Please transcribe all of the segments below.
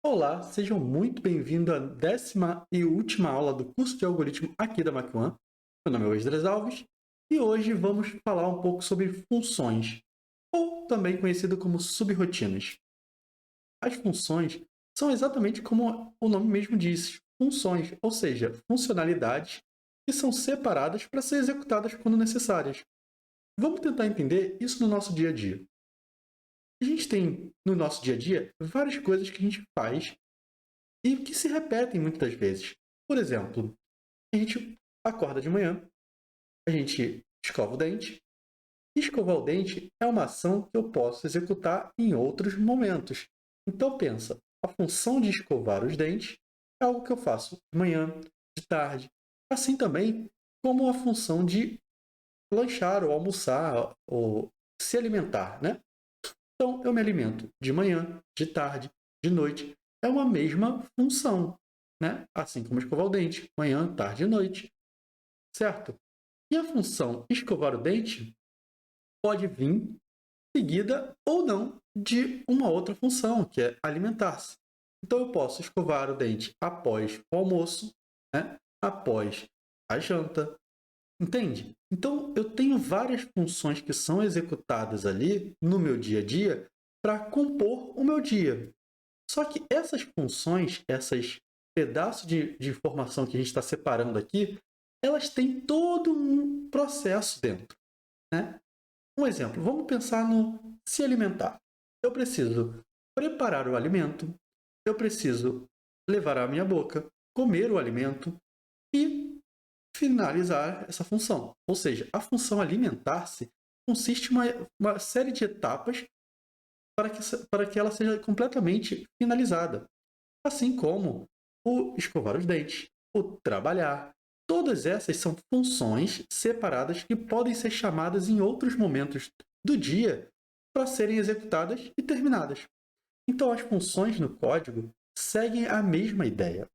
Olá, sejam muito bem-vindos à 10ª e última aula do curso de algoritmo aqui da Mac1. Meu nome é Wesley Alves e hoje vamos falar um pouco sobre funções, ou também conhecido como subrrotinas. As funções são exatamente como o nome mesmo diz, funções, ou seja, funcionalidades que são separadas para ser executadas quando necessárias. Vamos tentar entender isso no nosso dia a dia. A gente tem no nosso dia a dia várias coisas que a gente faz e que se repetem muitas vezes. Por exemplo, a gente acorda de manhã, a gente escova o dente. Escovar o dente é uma ação que eu posso executar em outros momentos. Então pensa, a função de escovar os dentes é algo que eu faço de manhã, de tarde, assim também como a função de lanchar ou almoçar ou se alimentar, né? Então eu me alimento de manhã, de tarde, de noite. É uma mesma função, né? Assim como escovar o dente, manhã, tarde e noite, certo? E a função escovar o dente pode vir seguida ou não de uma outra função, que é alimentar-se. Então eu posso escovar o dente após o almoço, né? Após a janta, entende? Então eu tenho várias funções que são executadas ali no meu dia a dia para compor o meu dia. Só que essas funções, esses pedaços de informação que a gente está separando aqui, elas têm todo um processo dentro, né? Um exemplo, vamos pensar no se alimentar. Eu preciso preparar o alimento, eu preciso levar à minha boca, comer o alimento e finalizar essa função. Ou seja, a função alimentar-se consiste em uma série de etapas para que ela seja completamente finalizada. Assim como o escovar os dentes, o trabalhar. Todas essas são funções separadas que podem ser chamadas em outros momentos do dia para serem executadas e terminadas. Então, as funções no código seguem a mesma ideia.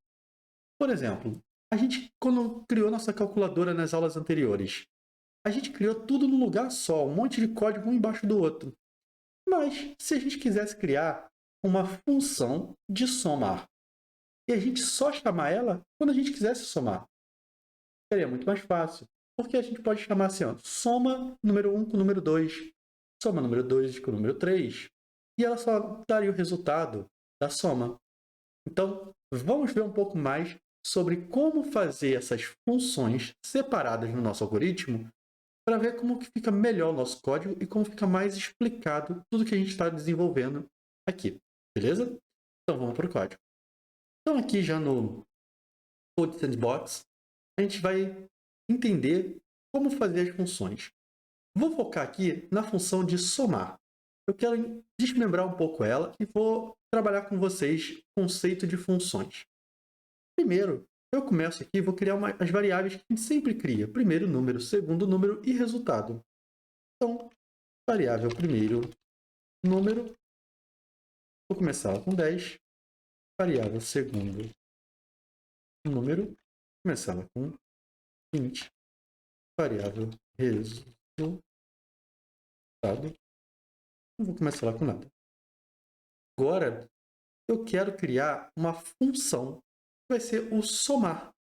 Por exemplo, a gente, quando criou nossa calculadora nas aulas anteriores, a gente criou tudo num lugar só, um monte de código um embaixo do outro. Mas, se a gente quisesse criar uma função de somar, e a gente só chamar ela quando a gente quisesse somar. Seria muito mais fácil. Porque a gente pode chamar assim, ó, soma número 1 com o número 2, soma número 2 com o número 3, e ela só daria o resultado da soma. Então, vamos ver um pouco mais sobre como fazer essas funções separadas no nosso algoritmo para ver como que fica melhor o nosso código e como fica mais explicado tudo que a gente está desenvolvendo aqui. Beleza? Então, vamos para o código. Então, aqui já no Code Sandbox, a gente vai entender como fazer as funções. Vou focar aqui na função de somar. Eu quero desmembrar um pouco ela e vou trabalhar com vocês o conceito de funções. Primeiro, eu começo aqui e vou criar as variáveis que a gente sempre cria. Primeiro número, segundo número e resultado. Então, variável primeiro número, vou começar com 10. Variável segundo número, começar com 20. Variável resultado, não vou começar lá com nada. Agora, eu quero criar uma função que vai ser o somar.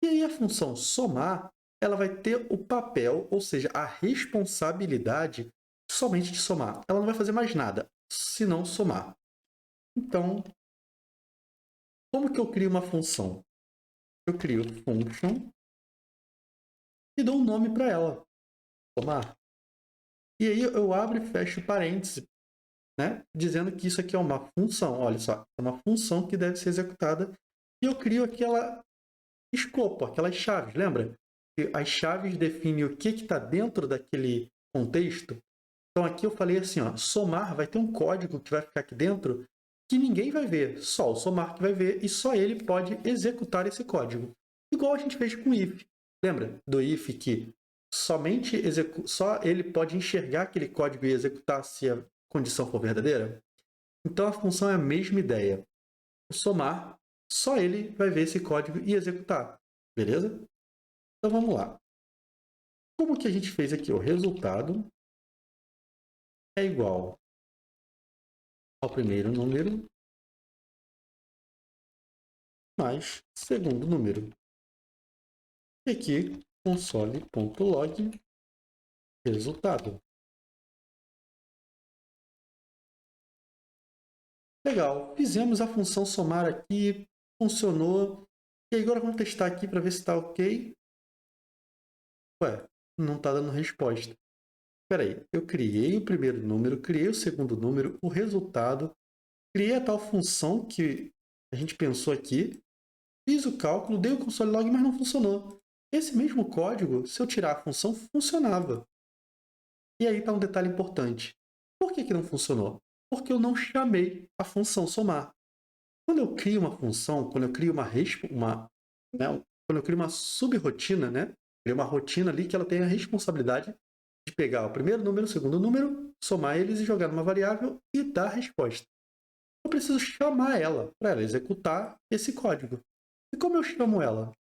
E aí a função somar, ela vai ter o papel, ou seja, a responsabilidade somente de somar. Ela não vai fazer mais nada, senão somar. Então, como que eu crio uma função? Eu crio function e dou um nome para ela, somar. E aí eu abro e fecho parênteses, né, dizendo que isso aqui é uma função. Olha só, é uma função que deve ser executada. E eu crio aquela escopo, aquelas chaves, lembra? Que as chaves definem o que está dentro daquele contexto. Então aqui eu falei assim, ó, somar vai ter um código que vai ficar aqui dentro que ninguém vai ver, só o somar que vai ver e só ele pode executar esse código. Igual a gente fez com o if. Lembra do if que só ele pode enxergar aquele código e executar se a condição for verdadeira? Então a função é a mesma ideia. O somar, só ele vai ver esse código e executar. Beleza? Então vamos lá. Como que a gente fez aqui? O resultado é igual ao primeiro número mais segundo número. E aqui, console.log, resultado. Legal, fizemos a função somar aqui, funcionou. E agora vamos testar aqui para ver se está ok. Ué, não está dando resposta. Espera aí, eu criei o primeiro número, criei o segundo número, o resultado, criei a tal função que a gente pensou aqui, fiz o cálculo, dei o console log, mas não funcionou. Esse mesmo código, se eu tirar a função, funcionava. E aí está um detalhe importante. Por que não funcionou? Porque eu não chamei a função somar. Quando eu crio uma função, quando eu crio quando eu crio uma subrotina, né? Crio uma rotina ali que ela tem a responsabilidade de pegar o primeiro número, o segundo número, somar eles e jogar numa variável e dar a resposta. Eu preciso chamar ela para ela executar esse código. E como eu chamo ela?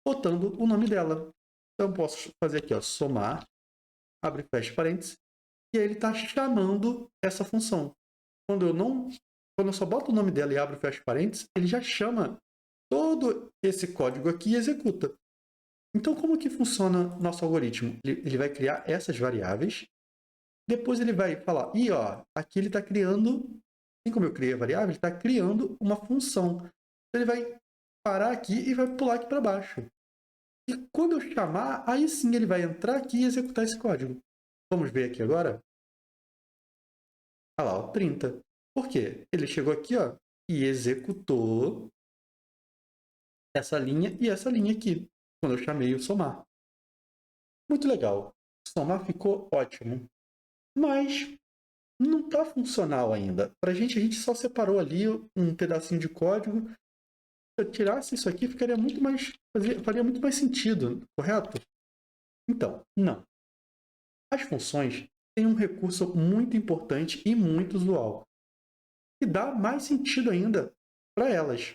Botando o nome dela. Então eu posso fazer aqui, ó, somar, abre e fecha parênteses, e aí ele está chamando essa função. Quando eu só boto o nome dela e abro e fecho parênteses, ele já chama todo esse código aqui e executa. Então, como que funciona nosso algoritmo? Ele vai criar essas variáveis, depois ele vai falar, aqui ele está criando, assim como eu criei a variável, ele está criando uma função. Então, ele vai parar aqui e vai pular aqui para baixo. E quando eu chamar, aí sim ele vai entrar aqui e executar esse código. Vamos ver aqui agora? Olha lá, ó, 30. Por quê? Ele chegou aqui, e executou essa linha e essa linha aqui, quando eu chamei o somar. Muito legal. O somar ficou ótimo. Mas não está funcional ainda. Para a gente só separou ali um pedacinho de código. Se eu tirasse isso aqui, faria muito mais sentido, correto? Então, não. As funções têm um recurso muito importante e muito usual, e dá mais sentido ainda para elas.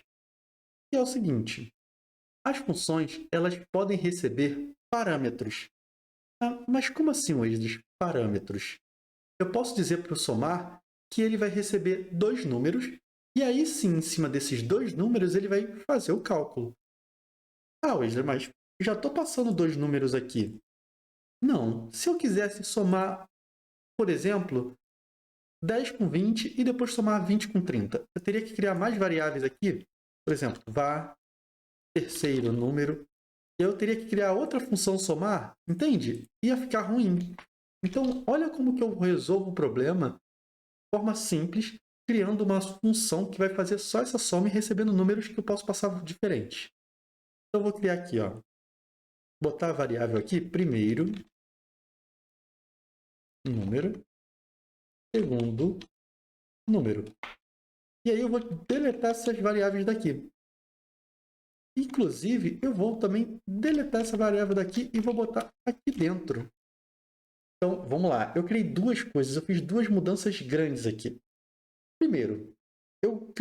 E é o seguinte, as funções elas podem receber parâmetros. Mas como assim, Wesley? Parâmetros? Eu posso dizer para o somar que ele vai receber dois números, e aí sim, em cima desses dois números, ele vai fazer o cálculo. Wesley, mas já estou passando dois números aqui. Não, se eu quisesse somar, por exemplo, 10 com 20 e depois somar 20 com 30, eu teria que criar mais variáveis aqui. Por exemplo, var, terceiro número, e eu teria que criar outra função somar, entende? Ia ficar ruim. Então, olha como que eu resolvo o problema de forma simples, criando uma função que vai fazer só essa soma e recebendo números que eu posso passar diferentes. Então, eu vou criar aqui, botar a variável aqui, primeiro número, segundo número. E aí eu vou deletar essas variáveis daqui. Inclusive, eu vou também deletar essa variável daqui e vou botar aqui dentro. Então, vamos lá. Eu criei duas coisas, eu fiz duas mudanças grandes aqui. Primeiro, eu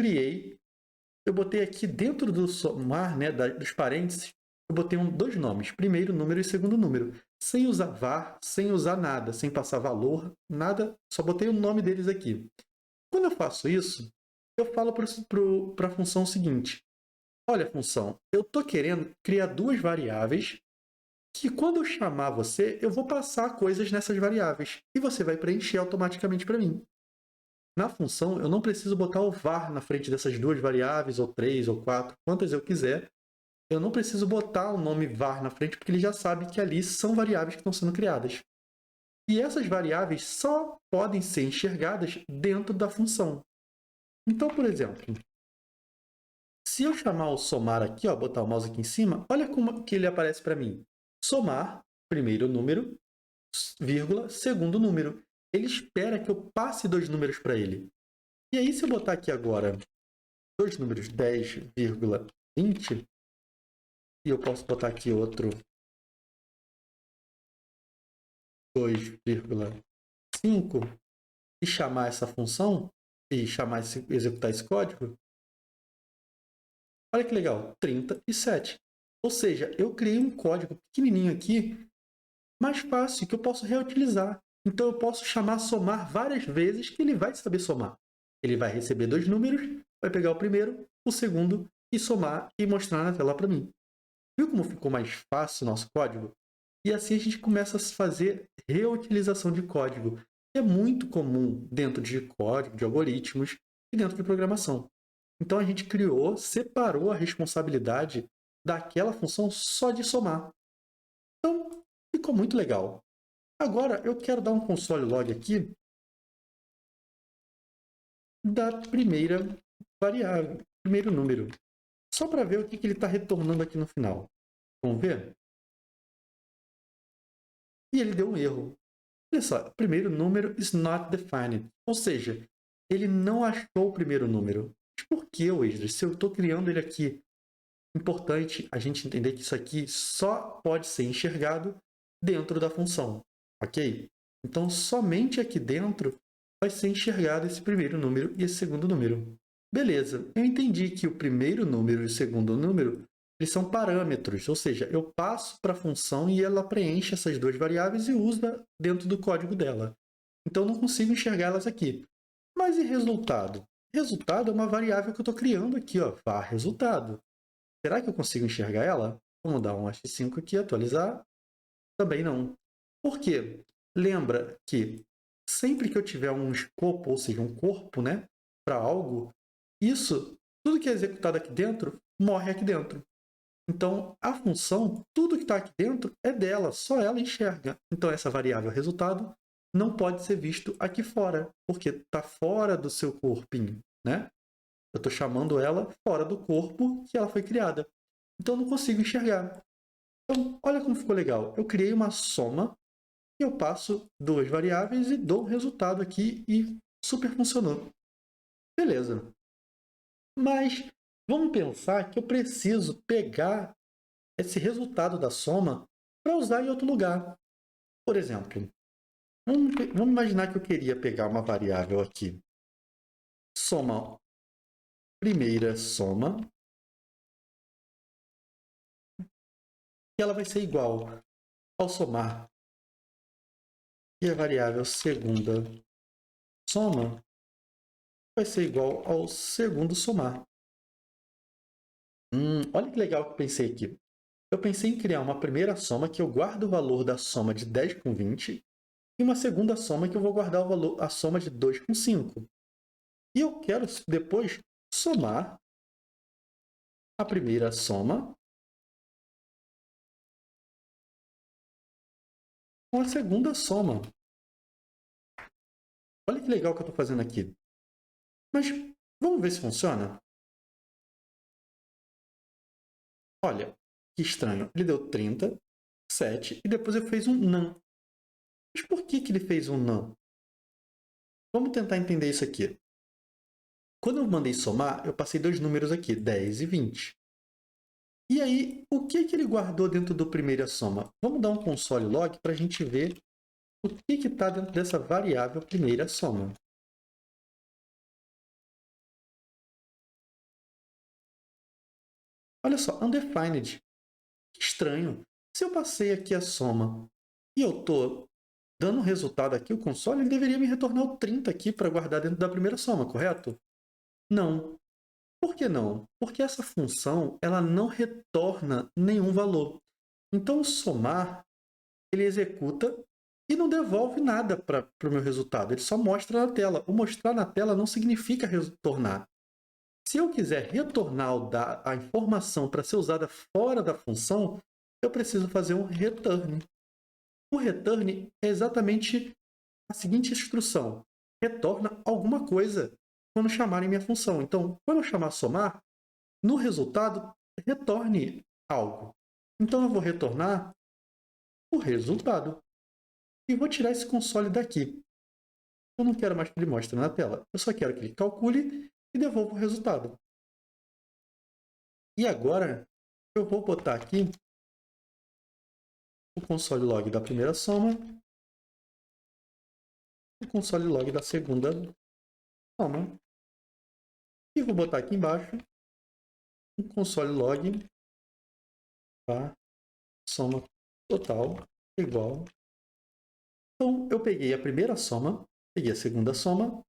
botei aqui dentro do somar, né, dos parênteses, eu botei dois nomes, primeiro número e segundo número, sem usar var, sem usar nada, sem passar valor, nada, só botei o nome deles aqui. Quando eu faço isso, eu falo para a função o seguinte, olha, função, eu estou querendo criar duas variáveis que quando eu chamar você, eu vou passar coisas nessas variáveis e você vai preencher automaticamente para mim. Na função, eu não preciso botar o var na frente dessas duas variáveis, ou três, ou quatro, quantas eu quiser. Eu não preciso botar o nome var na frente, porque ele já sabe que ali são variáveis que estão sendo criadas. E essas variáveis só podem ser enxergadas dentro da função. Então, por exemplo, se eu chamar o somar aqui, botar o mouse aqui em cima, olha como que ele aparece para mim. Somar, primeiro número, vírgula, segundo número. Ele espera que eu passe dois números para ele. E aí, se eu botar aqui agora dois números 10,20, e eu posso botar aqui outro 2,5 e chamar essa função, e executar esse código, olha que legal, 37. Ou seja, eu criei um código pequenininho aqui, mais fácil, que eu posso reutilizar. Então eu posso chamar somar várias vezes que ele vai saber somar. Ele vai receber dois números, vai pegar o primeiro, o segundo e somar e mostrar na tela para mim. Viu como ficou mais fácil o nosso código? E assim a gente começa a fazer reutilização de código, que é muito comum dentro de código, de algoritmos e dentro de programação. Então a gente criou, separou a responsabilidade daquela função só de somar. Então ficou muito legal. Agora eu quero dar um console log aqui da primeira variável, primeiro número, só para ver o que ele está retornando aqui no final. Vamos ver? E ele deu um erro. Olha só, o primeiro número is not defined. Ou seja, ele não achou o primeiro número. Mas por que, Esdras? Se eu estou criando ele aqui, importante a gente entender que isso aqui só pode ser enxergado dentro da função, ok? Então, somente aqui dentro vai ser enxergado esse primeiro número e esse segundo número. Beleza, eu entendi que o primeiro número e o segundo número eles são parâmetros, ou seja, eu passo para a função e ela preenche essas duas variáveis e usa dentro do código dela. Então, não consigo enxergá-las aqui. Mas e resultado? Resultado é uma variável que eu estou criando aqui, ó, var resultado. Será que eu consigo enxergar ela? Vamos dar um F5 aqui, atualizar. Também não. Por quê? Lembra que sempre que eu tiver um escopo, ou seja, um corpo, né, para algo, isso, tudo que é executado aqui dentro, morre aqui dentro. Então, a função, tudo que está aqui dentro é dela, só ela enxerga. Então, essa variável resultado não pode ser visto aqui fora, porque está fora do seu corpinho, né? Eu estou chamando ela fora do corpo que ela foi criada. Então, eu não consigo enxergar. Então, olha como ficou legal. Eu criei uma soma e eu passo duas variáveis e dou o resultado aqui e super funcionou. Beleza. Mas vamos pensar que eu preciso pegar esse resultado da soma para usar em outro lugar. Por exemplo, vamos imaginar que eu queria pegar uma variável aqui. Soma, primeira soma, e ela vai ser igual ao somar. E a variável segunda soma vai ser igual ao segundo somar. Olha que legal que eu pensei aqui. Eu pensei em criar uma primeira soma que eu guardo o valor da soma de 10 com 20 e uma segunda soma que eu vou guardar o valor, a soma de 2 com 5. E eu quero depois somar a primeira soma com a segunda soma. Olha que legal que eu estou fazendo aqui. Mas vamos ver se funciona? Olha, que estranho. Ele deu 30, 7 e depois ele fez um não. Mas por que ele fez um não? Vamos tentar entender isso aqui. Quando eu mandei somar, eu passei dois números aqui, 10 e 20. E aí, o que ele guardou dentro do primeira soma? Vamos dar um console log para a gente ver o que está dentro dessa variável primeira soma. Olha só, undefined. Que estranho. Se eu passei aqui a soma e eu estou dando o resultado aqui, o console, ele deveria me retornar o 30 aqui para guardar dentro da primeira soma, correto? Não. Por que não? Porque essa função ela não retorna nenhum valor. Então, o somar, ele executa e não devolve nada para o meu resultado. Ele só mostra na tela. O mostrar na tela não significa retornar. Se eu quiser retornar a informação para ser usada fora da função, eu preciso fazer um return. O return é exatamente a seguinte instrução. Retorna alguma coisa quando chamarem minha função. Então, quando eu chamar somar, no resultado, retorne algo. Então, eu vou retornar o resultado. E vou tirar esse console daqui. Eu não quero mais que ele mostre na tela. Eu só quero que ele calcule e devolva o resultado. E agora, eu vou botar aqui o console log da primeira soma, o console log da segunda soma. E vou botar aqui embaixo o console log da soma total igual. Então, eu peguei a primeira soma, peguei a segunda soma,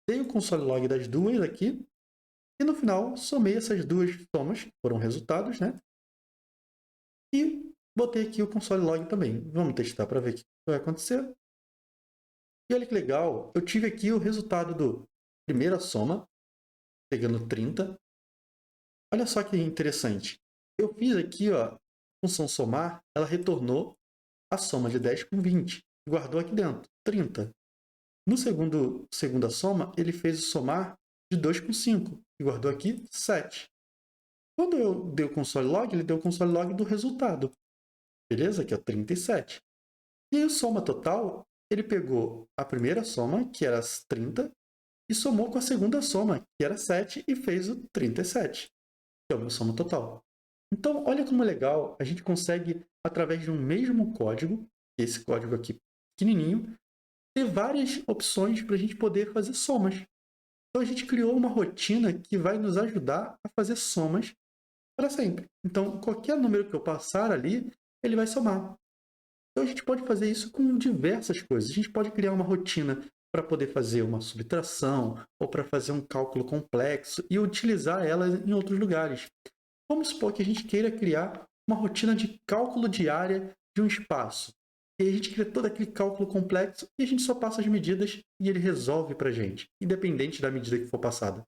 dei o console log das duas aqui E no final, somei essas duas somas, que foram resultados, né? E botei aqui o console log também. Vamos testar para ver o que vai acontecer. E olha que legal, eu tive aqui o resultado do primeira soma, pegando 30. Olha só que interessante. Eu fiz aqui, ó, a função somar, ela retornou a soma de 10 com 20. E guardou aqui dentro, 30. No segunda soma, ele fez o somar de 2 com 5. E guardou aqui 7. Quando eu dei o console log, ele deu o console log do resultado. Beleza? Aqui é 37. E aí o soma total, ele pegou a primeira soma, que era 30, e somou com a segunda soma, que era 7, e fez o 37, que é o meu soma total. Então, olha como é legal, a gente consegue, através de um mesmo código, esse código aqui pequenininho, ter várias opções para a gente poder fazer somas. Então, a gente criou uma rotina que vai nos ajudar a fazer somas para sempre. Então, qualquer número que eu passar ali, ele vai somar. Então, a gente pode fazer isso com diversas coisas. A gente pode criar uma rotina para poder fazer uma subtração ou para fazer um cálculo complexo e utilizar ela em outros lugares. Vamos supor que a gente queira criar uma rotina de cálculo de área de um espaço. E a gente cria todo aquele cálculo complexo e a gente só passa as medidas e ele resolve para a gente, independente da medida que for passada.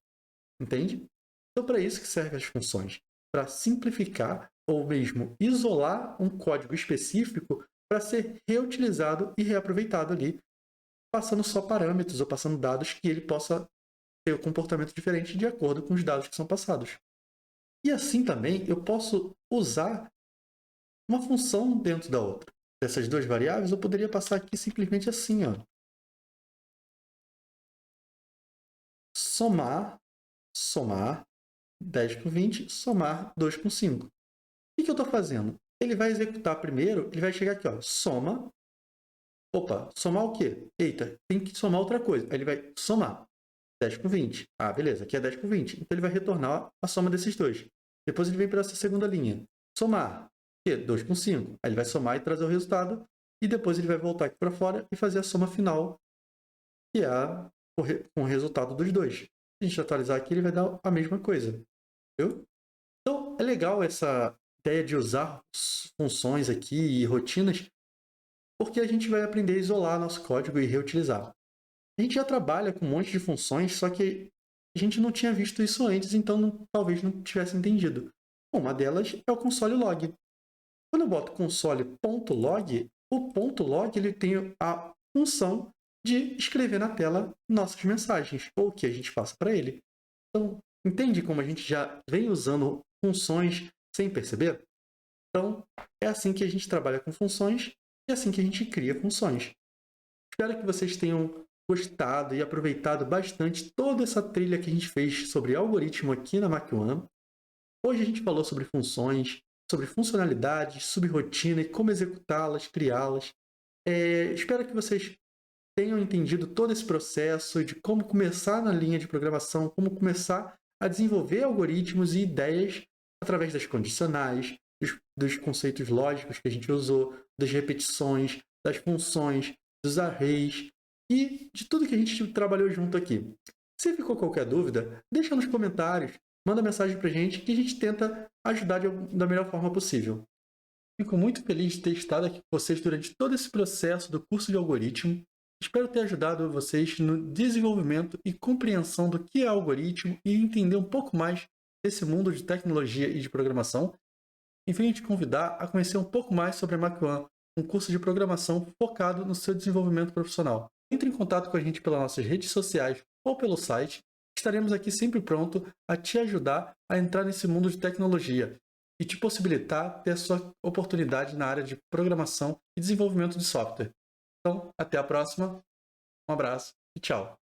Entende? Então, para isso que servem as funções. Para simplificar ou mesmo isolar um código específico para ser reutilizado e reaproveitado ali, passando só parâmetros ou passando dados que ele possa ter um comportamento diferente de acordo com os dados que são passados. E assim também eu posso usar uma função dentro da outra. Dessas duas variáveis, eu poderia passar aqui simplesmente assim, ó. Somar 10 com 20, somar 2 com 5. O que eu estou fazendo? Ele vai executar primeiro, ele vai chegar aqui, ó, soma. Opa, somar o quê? Eita, tem que somar outra coisa. Aí ele vai somar 10 com 20. Ah, beleza, aqui é 10 com 20. Então ele vai retornar a soma desses dois. Depois ele vem para essa segunda linha. Somar, o quê? 2 com 5. Aí ele vai somar e trazer o resultado. E depois ele vai voltar aqui para fora e fazer a soma final, que é com o resultado dos dois. Se a gente atualizar aqui, ele vai dar a mesma coisa. Viu? Então, é legal essa ideia de usar funções aqui e rotinas, porque a gente vai aprender a isolar nosso código e reutilizar. A gente já trabalha com um monte de funções, só que a gente não tinha visto isso antes, então talvez não tivesse entendido. Uma delas é o console log. Quando eu boto console.log, o ponto .log ele tem a função de escrever na tela nossas mensagens, ou o que a gente passa para ele. Então, entende como a gente já vem usando funções sem perceber? Então, é assim que a gente trabalha com funções e é assim que a gente cria funções. Espero que vocês tenham gostado e aproveitado bastante toda essa trilha que a gente fez sobre algoritmo aqui na Mach1. Hoje a gente falou sobre funções, sobre funcionalidades, sobre rotina e como executá-las, criá-las. Espero que vocês tenham entendido todo esse processo de como começar na linha de programação, como começar a desenvolver algoritmos e ideias através das condicionais, dos conceitos lógicos que a gente usou, das repetições, das funções, dos arrays e de tudo que a gente trabalhou junto aqui. Se ficou qualquer dúvida, deixa nos comentários, manda mensagem para a gente que a gente tenta ajudar da melhor forma possível. Fico muito feliz de ter estado aqui com vocês durante todo esse processo do curso de algoritmo. Espero ter ajudado vocês no desenvolvimento e compreensão do que é algoritmo e entender um pouco mais desse mundo de tecnologia e de programação. E venho te convidar a conhecer um pouco mais sobre a Mach1, um curso de programação focado no seu desenvolvimento profissional. Entre em contato com a gente pelas nossas redes sociais ou pelo site. Estaremos aqui sempre pronto a te ajudar a entrar nesse mundo de tecnologia e te possibilitar ter a sua oportunidade na área de programação e desenvolvimento de software. Então, até a próxima, um abraço e tchau!